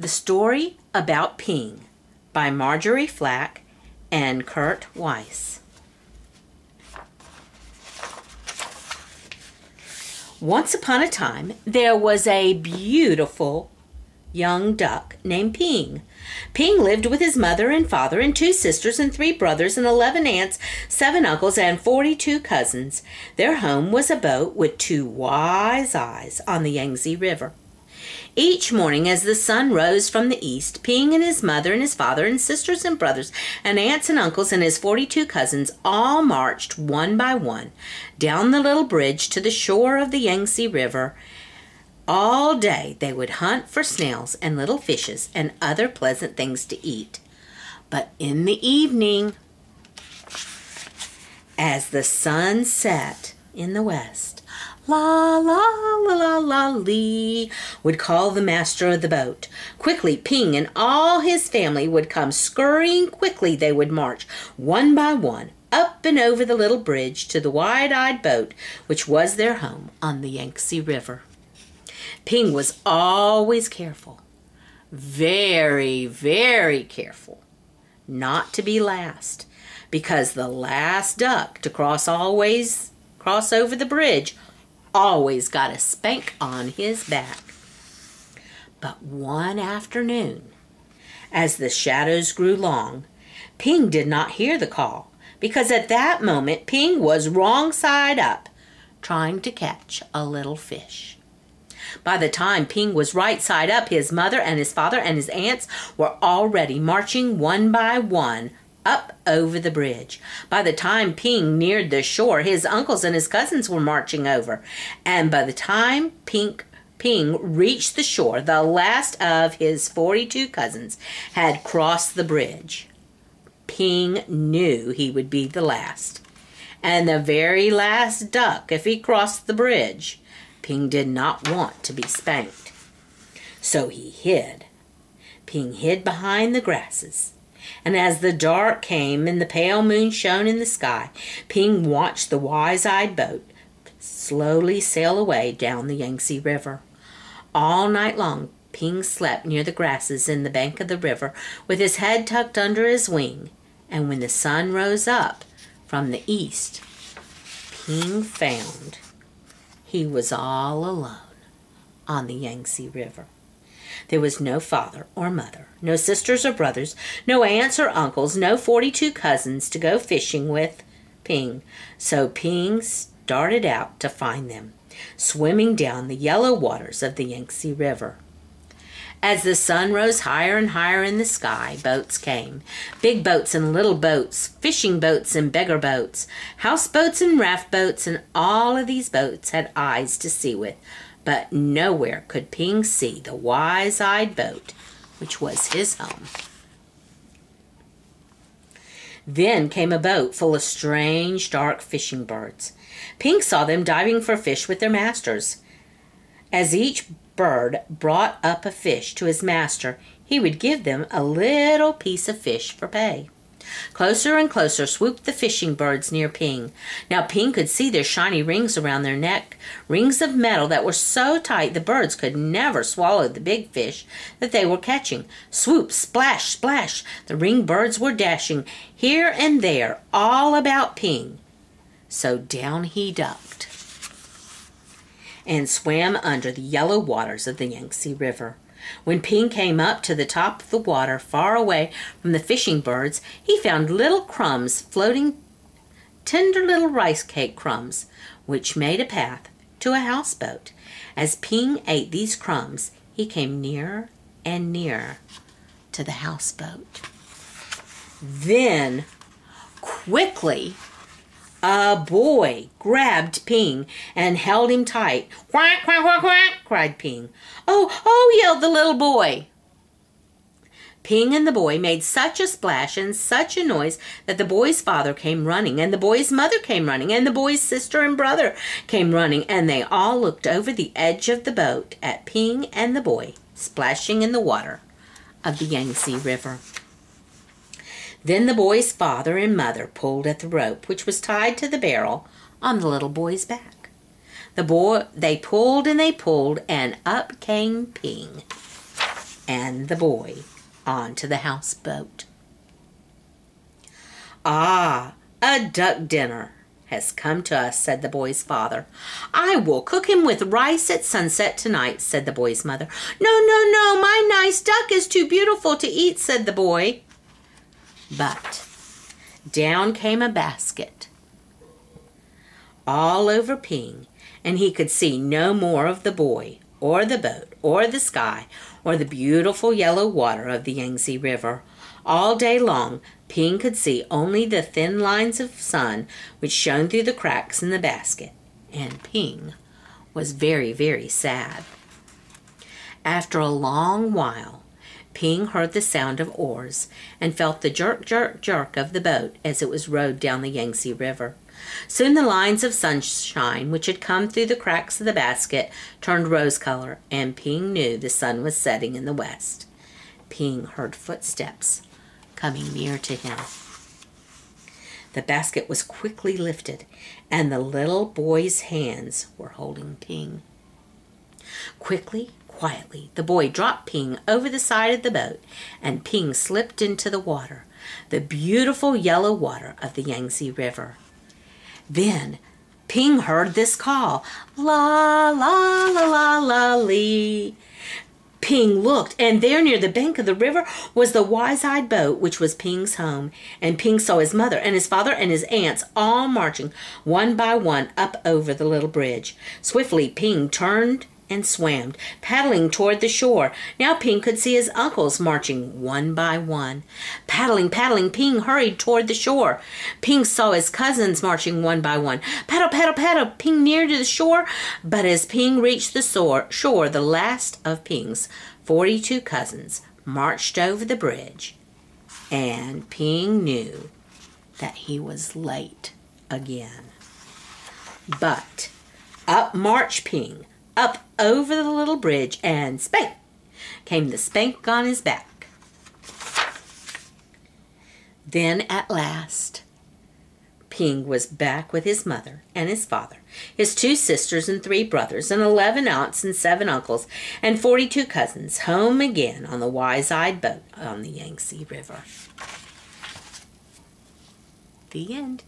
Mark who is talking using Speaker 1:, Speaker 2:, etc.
Speaker 1: The Story About Ping by Marjrie Flack and Kurt Wiese. Once upon a time, there was a beautiful young duck named Ping. Ping lived with his mother and father and 2 sisters and 3 brothers and 11 aunts, 7 uncles, and 42 cousins. Their home was a boat with 2 wise eyes on the Yangtze River. Each morning as the sun rose from the east, Ping and his mother and his father and sisters and brothers and aunts and uncles and his 42 cousins all marched one by one down the little bridge to the shore of the Yangtze River. All day they would hunt for snails and little fishes and other pleasant things to eat. But in the evening, as the sun set in the west, la la la la la lee would call the master of the boat. Quickly Ping and all his family would come scurrying. Quickly they would march one by one up and over the little bridge to the wide-eyed boat which was their home on the Yangtze River. Ping was always careful, very, very careful, not to be last, because the last duck to cross over the bridge always got a spank on his back. But one afternoon, as the shadows grew long, Ping did not hear the call, because at that moment Ping was wrong side up, trying to catch a little fish. By the time Ping was right side up, his mother and his father and his aunts were already marching one by one up over the bridge. By the time Ping neared the shore, his uncles and his cousins were marching over. And by the time Ping reached the shore, the last of his 42 cousins had crossed the bridge. Ping knew he would be the last, and the very last duck if he crossed the bridge. Ping did not want to be spanked. So he hid. Ping hid behind the grasses. And as the dark came and the pale moon shone in the sky, Ping watched the wise-eyed boat slowly sail away down the Yangtze River. All night long, Ping slept near the grasses in the bank of the river with his head tucked under his wing. And when the sun rose up from the east, Ping found he was all alone on the Yangtze River. There was no father or mother, no sisters or brothers, no aunts or uncles, no 42 cousins to go fishing with Ping. So Ping started out to find them, swimming down the yellow waters of the Yangtze River. As the sun rose higher and higher in the sky, boats came. Big boats and little boats, fishing boats and beggar boats, houseboats and raft boats, and all of these boats had eyes to see with. But nowhere could Ping see the wise-eyed boat, which was his home. Then came a boat full of strange, dark fishing birds. Ping saw them diving for fish with their masters. As each bird brought up a fish to his master, he would give them a little piece of fish for pay. Closer and closer swooped the fishing birds near Ping. Now Ping could see their shiny rings around their neck, rings of metal that were so tight the birds could never swallow the big fish that they were catching. Swoop, splash, splash, the ring birds were dashing here and there all about Ping. So down he ducked and swam under the yellow waters of the Yangtze River. When Ping came up to the top of the water, far away from the fishing birds, he found little crumbs floating, tender little rice cake crumbs, which made a path to a houseboat. As Ping ate these crumbs, he came nearer and nearer to the houseboat. Then, quickly, a boy grabbed Ping and held him tight. "Quack, quack, quack, quack," cried Ping. "Oh, oh," yelled the little boy. Ping and the boy made such a splash and such a noise that the boy's father came running, and the boy's mother came running, and the boy's sister and brother came running, and they all looked over the edge of the boat at Ping and the boy splashing in the water of the Yangtze River. Then the boy's father and mother pulled at the rope, which was tied to the barrel on the little boy's back. They pulled and they pulled, and up came Ping. and the boy onto the houseboat. "Ah, a duck dinner has come to us," said the boy's father. "I will cook him with rice at sunset tonight," said the boy's mother. "No, no, no, my nice duck is too beautiful to eat," said the boy. But down came a basket all over Ping, and he could see no more of the boy, or the boat, or the sky, or the beautiful yellow water of the Yangtze River. All day long, Ping could see only the thin lines of sun which shone through the cracks in the basket, and Ping was very, very sad. After a long while, Ping heard the sound of oars and felt the jerk, jerk, jerk of the boat as it was rowed down the Yangtze River. Soon the lines of sunshine which had come through the cracks of the basket turned rose color, and Ping knew the sun was setting in the west. Ping heard footsteps coming near to him. The basket was quickly lifted, and the little boy's hands were holding Ping. Quickly, quietly, the boy dropped Ping over the side of the boat, and Ping slipped into the water, the beautiful yellow water of the Yangtze River. Then Ping heard this call, "La, la, la, la, la, lee." Ping looked, and there near the bank of the river was the wise-eyed boat which was Ping's home, and Ping saw his mother and his father and his aunts all marching one by one up over the little bridge. Swiftly Ping turned and swam, paddling toward the shore. Now Ping could see his uncles marching one by one. Paddling, paddling, Ping hurried toward the shore. Ping saw his cousins marching one by one. Paddle, paddle, paddle, Ping neared to the shore. But as Ping reached the shore, the last of Ping's 42 cousins marched over the bridge, and Ping knew that he was late again. But up marched Ping, up over the little bridge, and spank came the spank on his back. Then at last, Ping was back with his mother and his father, his 2 sisters and 3 brothers, and 11 aunts and 7 uncles, and 42 cousins, home again on the wise-eyed boat on the Yangtze River. The end.